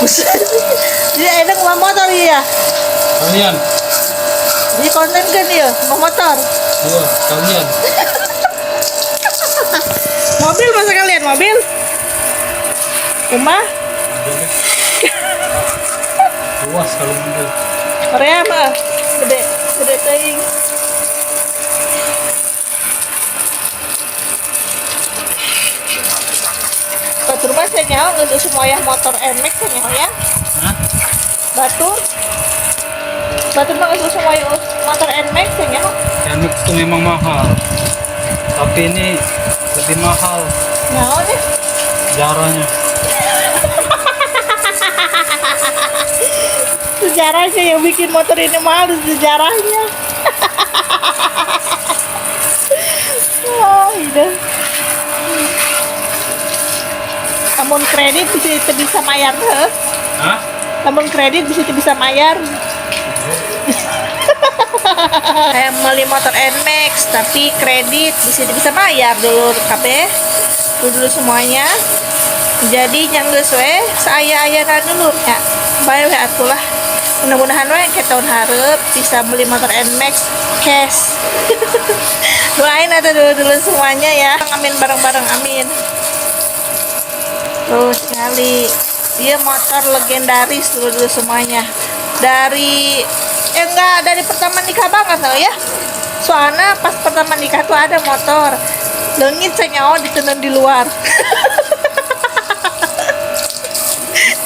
Buset. Dia enak mau motor ya. Kalian. Ini konten kan dia mau motor. Iya, kalian. Mobil masa kalian mobil? Rumah? Luas kalau mobil. Korea mah gede, gede teuing. Batur mah saya nyaho ngeunduh semua ya motor NMAX saya nyaho ya. Hah? Batur mah ngeunduh semua ya motor NMAX saya nyaho. NMAX itu memang mahal. Tapi ini lebih mahal Nyaho nih. jaranya. Sejarahnya yang bikin motor ini mahal sejarahnya. Oh, iya. Namun kredit bisa mayar heh. Hah? Namun kredit bisa mayar. Kayak beli motor NMAX tapi kredit bisa mayar dulu KB dulu semuanya. Jadi yang geus we saaya-ayana dulu nya. Bae we atulah. Mudah-mudahan we ke tahun hareup bisa beli motor NMAX cash. Doain atau dulu semuanya ya. Amin bareng-bareng amin. Terus sekali dia motor legendaris dulu semuanya. Dari enggak dari pertama nikah banget loh ya. Soalnya pas pertama nikah tuh ada motor. Leungit senyawa ditenun di luar.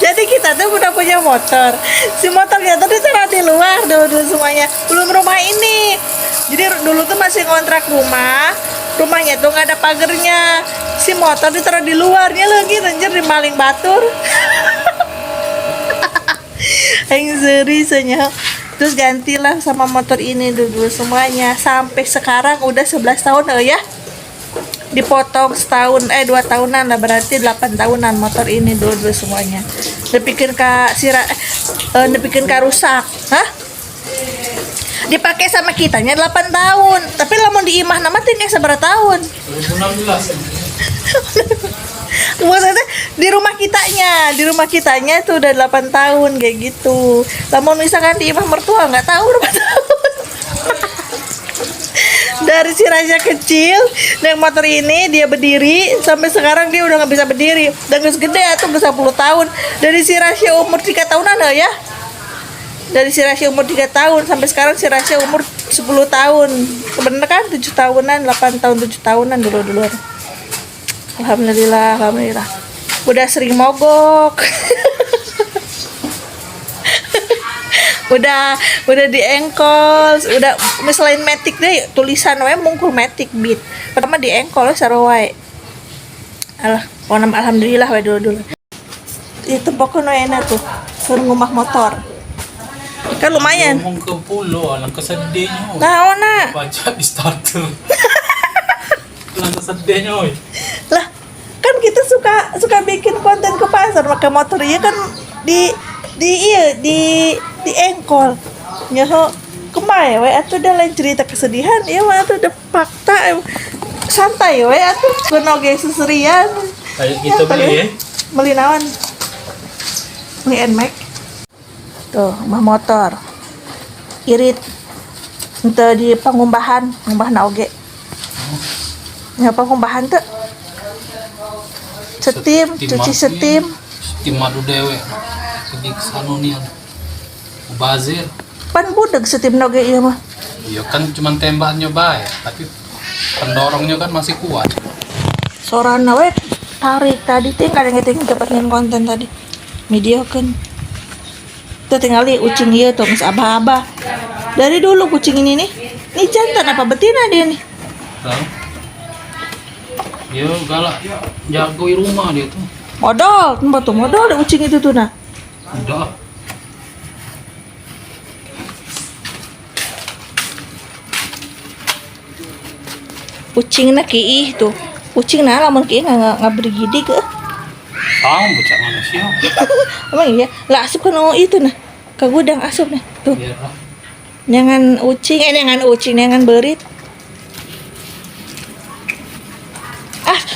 Jadi kita tuh udah punya motor. Si motornya tuh ditaruh di luar dulu semuanya. Belum rumah ini. Jadi dulu tuh masih kontrak rumah. Rumahnya tuh nggak ada pagernya. Si motor ditaruh di luarnya lagi anjir di maling batur. Yang seriusnya. Terus gantilah sama motor ini dulu semuanya. Sampai sekarang udah 11 tahun loh ya. Dipotong setahun 2 tahunan lah, berarti 8 tahunan motor ini dulu semuanya. Dibikin rusak. Hah? Dipakai sama kitanya 8 tahun. Tapi lamun diimah nama tinggal seberapa tahun? 2016. Maksudnya di rumah kitanya tuh udah 8 tahun kayak gitu. Lamun misalkan diimah mertua nggak tahu berapa tahun. Dari si Raja kecil naik motor ini dia berdiri sampai sekarang dia udah nggak bisa berdiri dan geus gede tuh udah 10 tahun. Dari si Rasya umur 3 tahunan loh ya. Dari si Rasya umur 3 tahun sampai sekarang si Rasya umur 10 tahun. Bener kan 7 tahunan, 8 tahun, 7 tahunan dulu. Alhamdulillah. Udah sering mogok. udah diengkol, udah misalnya Matic deh tulisan wae mungkul Matic Beat. Pertama diengkol sarua wae. Alhamdulillah wae dulu. Itu pokoknya enak tuh. Suruh ngumah motor. Kan lumayan. Ngomong ke pulau, alang kesedihnya. Naona. Baca di starter. Alang kesedihnya, oi. Lah, kan kita suka bikin konten ke pasar pakai motor ya kan di engkol nyaho kemai we atuh udah lain cerita kesedihan ya mah atuh udah fakta santai we atuh kuno ge susurian Kayak kita beli ya. beli naon beli NMAX tuh mah motor irit ente di pangumbahan oge ya pangumbahan tuh setim cuci setim madu dewe pergi ke sana nih bazir pan budeg setim oge ieu mah iya kan cuma tembaknya baik tapi pendorongnya kan masih kuat. sorana we tarik tadi tinggal ngeting dapetin konten tadi media kan tuh tinggal ucing ieu tuh geus abah-abah dari dulu kucing ini nih jantan apa betina dia nih Tahu? Iya galak jagoi rumah dia tuh. modal tempat tuh modal ada ucing itu tuh nah Udah. kucing nak kiih tuh kucing nah lamun kiih nggak bergidik ke Tahu bocah manusia. emang iya lah asup kan itu nah ke gudang asup nah tuh Biar lah. jangan berit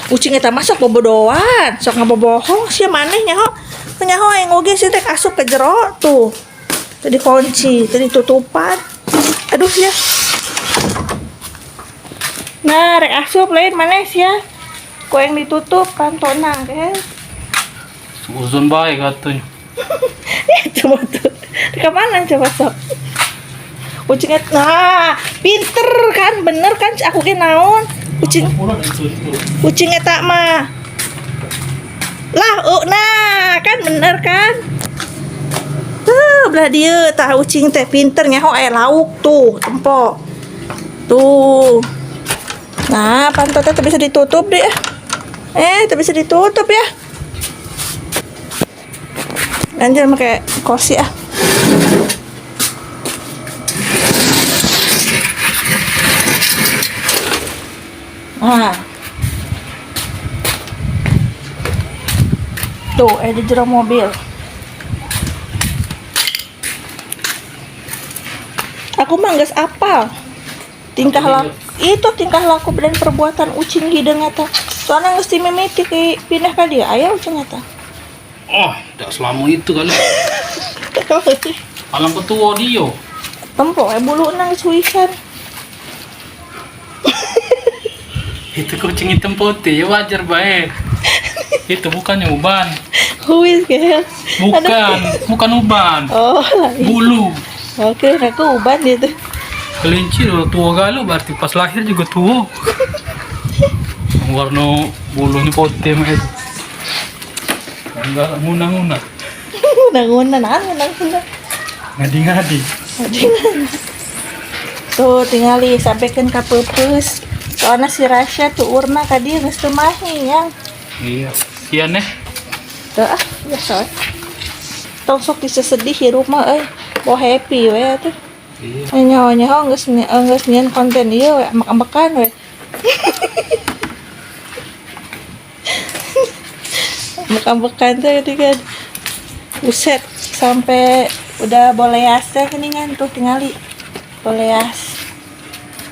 ucing eta masuk bobodoan sok ngabobohong sia manehnya kok Kenyaho yang oge sih teh asup ke jero tuh. Tadi kunci, tadi tutupan. Aduh ya. Nah, rek asup lain manes ya. Kok yang ditutup kantona kan. Uzun baik katanya. Coba tuh. Ke mana coba sok. Kucingnya, nah, pinter kan, bener kan aku ke naon. Kucingnya tak mah. Lah, nah, kan bener kan. Tuh, belah dia tah kucing teh pinternya ho aya lauk tuh, tempo. Tuh. Nah, pantatnya tuh bisa ditutup deh. Tuh bisa ditutup ya. Lanjut pakai kursi ah. Nah. Tuh, di jero mobil. Aku mah geus apal. Tingkah laku dan perbuatan ucing hidung eta. Soalnya geus timimiti ke pindah ka dia aya ucing eta. Oh, tidak selama itu kali. Alam ketua dia. Tempo bulu nang suisan. Itu kucing hitam putih, ya wajar baik. Itu bukannya uban. Huis kayak. Bukan uban. Oh, Bulu. oke, aku uban gitu. Kelinci udah tua galau, berarti pas lahir juga tua. Warna bulunya putih mah itu. Enggak nguna-nguna. Nguna-nguna. Ngadi-ngadi. Tuh tinggali sampaikan ke pepes. Soalnya si Rasya tuh urna ka dia geus teu mahi yang. Iya. Kian Tuh ya soal. Tong sok disesedih hirup mah mau happy we tuh. Iya. Nyaho geus nyen konten ieu we amak-amakan we. Amak-amakan tuh kan. Buset sampai udah boleas teh keningan tuh tinggali. Boleas.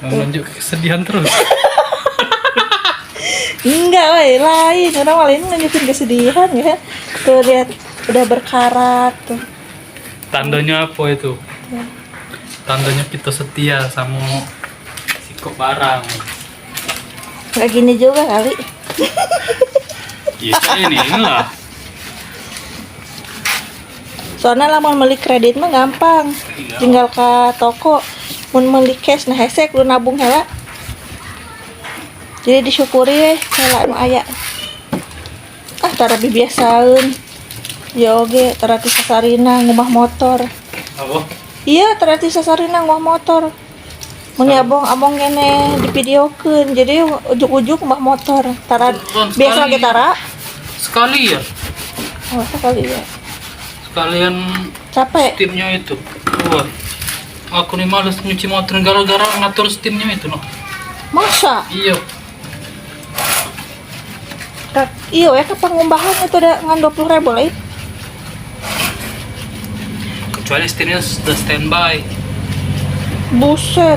Lanjut kesedihan terus. Enggak, woy, lain. Orang lain nunjukin kesedihan ya. Tuh lihat udah berkarat tuh. Tandanya apa itu? Tandanya kita setia sama si kok barang. Kayak gini juga kali. Iya ini lah. Soalnya lah mau beli kredit mah gampang. Iya. Tinggal ke toko. Mau beli cash nah hesek lu nabung hela. Jadi disyukuri hela nu aya. Tara biasaeun. Ya oge tara ti sasarina ngumah motor. Apa? Iya, tara ti sasarina ngumah motor. Mun abong kene dipidiokeun. Jadi ujuk-ujuk ngumah motor. Tara biasa ge tara. Sekali ya. Oh, sekali ya. Sekalian Capek. steamnya itu. Wah. Aku nih males nyuci motor gara-gara ngatur steamnya itu no. Masa? Iya. Iya ya ke pengumbahan itu udah ngan 20.000 lah. Kecuali steamnya sudah standby. Buset.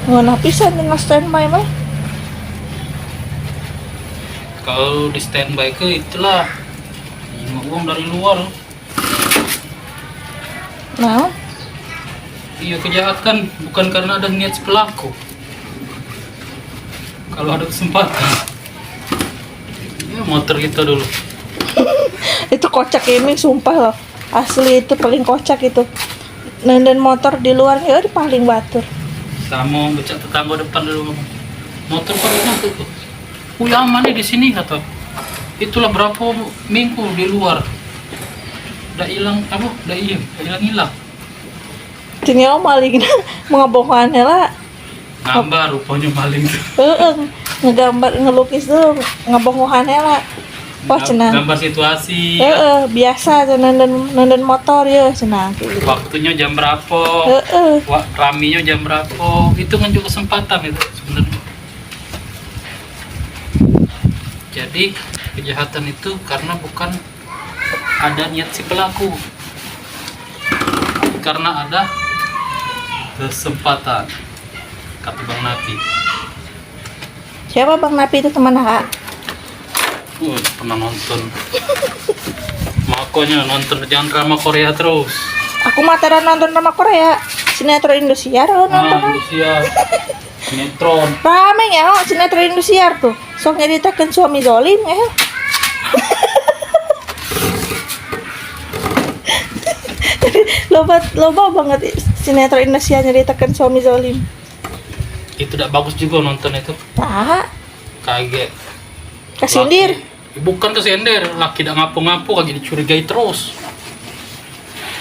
Nggak pisan dengan standby mah. Kalau di standby ke itulah uang dari luar. Nah, Iya, kejahatan bukan karena ada niat si pelaku. Kalau ada kesempatan, ya motor kita dulu. itu kocak ini sumpah loh. Asli itu paling kocak itu. Nenden motor di luar ya di paling batur. Sama becak tetangga depan dulu. Motor paling tuh. Aman nih di sini kata. Itulah berapa minggu di luar. Udah hilang apa? Udah hilang. Tinggal maling mengabohkannya lah. Gambar rupanya maling tuh. Ngegambar ngelukis dulu ngabohkannya lah. Wah cenah. Gambar situasi. Biasa nenden motor ya cenah. Waktunya jam berapa? Raminya jam berapa? Itu kan juga kesempatan itu sebenarnya. Jadi kejahatan itu karena bukan ada niat si pelaku, karena ada kesempatan, kata Bang Napi. Siapa Bang Napi itu teman Kak? Pernah nonton pokoknya nonton jangan drama Korea terus. Aku mah tara nonton drama Korea. Sinetron Indosiar nonton. Indonesia sinetron. Rame ya, sinetron Indosiar tuh. Sok nyeritakan suami zolim ya. loba banget sinetron Indosiar nyeritakan suami zolim. Itu tidak bagus juga nonton itu. Nah, Kayak kasindir. bukan kesender, laki tidak ngapu-ngapu lagi dicurigai terus.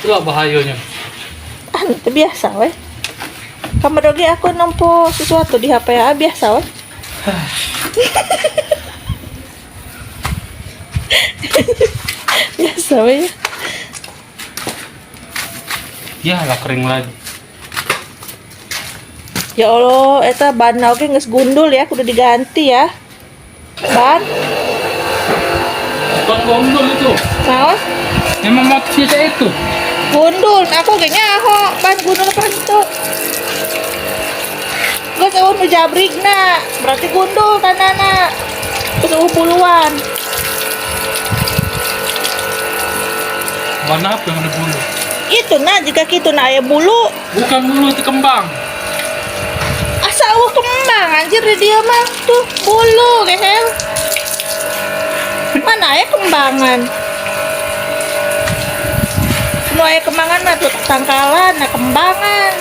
Itulah bahayanya. Ah, itu biasa weh. Kamu doge aku nempo sesuatu di HP ya, biasa weh. Biasa weh. Ya lah kering lagi. Ya Allah, eta ban oge geus gundul ya, kudu diganti ya. Ban, Bukan gondol itu. naon? Memang motifnya itu. Gundul, aku ge nyaho, ban gundul apa itu? Geus eueuh nu jabrigna, berarti gundul tanana. Geus eueuh puluhan. Warna apa yang ada bulu? Itu nah jika kitu na aya bulu, Bukan bulu, itu kembang. asa eueuh kembang anjir di dia mah tuh bulu gehel. Mana aya kembangan? Nu aya kembangan mah tuh tangkalan, nah kembangan.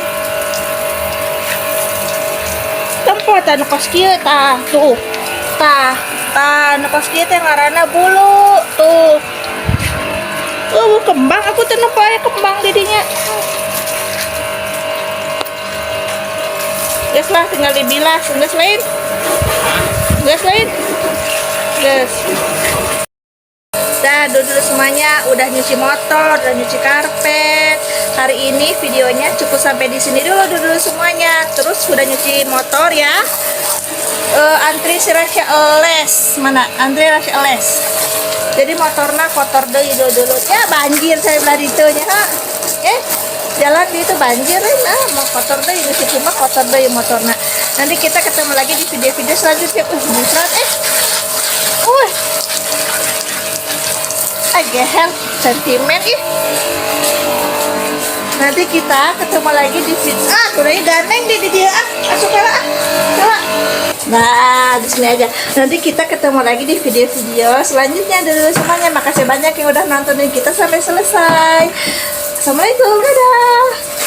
Tempat anu kos kieu tah, tuh. Tah nu kos kieu teh ngaranna bulu, tuh. Kembang aku teh nempo aya kembang di dinya. Geus lah tinggal dibilas, geus lain. Geus lain. Geus. Dah, dulu semuanya udah nyuci motor, udah nyuci karpet. Hari ini videonya cukup sampai di sini dulu semuanya. Terus udah nyuci motor ya. Antri si Rasya les. Mana? Antri Rasya les. Jadi motornya kotor deui dulu. Ya banjir saya belah ditu nya. Jalan di itu banjir nah, mau kotor deui geus cuma kotor deui motornya. Nanti kita ketemu lagi di video-video selanjutnya. Musrat gehel sentimen ih. Nanti kita ketemu lagi di video kurangnya gandeng di dia masuk lah coba. Nah di sini aja. Nanti kita ketemu lagi di video-video selanjutnya dulu semuanya. Makasih banyak yang udah nontonin kita sampai selesai. Assalamualaikum, dadah.